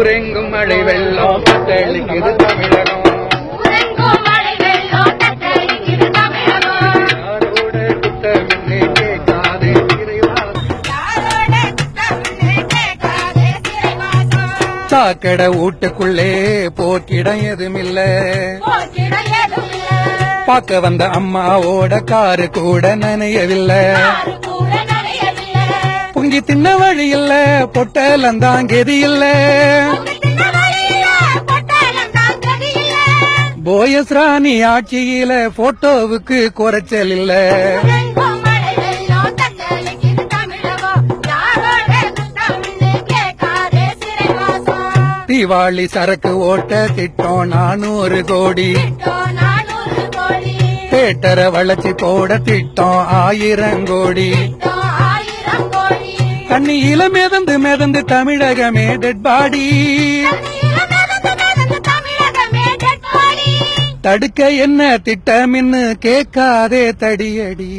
உறங்கும் மழை வெள்ளம் தத்தளிக்குது தமிழகம். யாரோட குத்தமின்னு கேட்காதே சாக்கடை வீட்டுக்குள்ளே போக்கிடம் எதுமில்ல. பார்க்க வந்த அம்மாவோட காரு கூட நனையவில்லை. பொங்கி தின்ன வழி இல்ல, பொட்டலந்தான் கெதி இல்ல. போயஸ் ராணி ஆட்சியில போட்டோவுக்கு குறைச்சல் இல்ல. தீவாளி சரக்கு ஓட்ட திட்டம் 400 கோடி. பேட்டரை வளர்ச்சி போட திட்டம் 1000 கோடி. தண்ணியில மிதந்து மிதந்து தமிழகமே டெட் பாடி. தடுக்க என்ன திட்டமின்னு கேட்காதே தடியடி.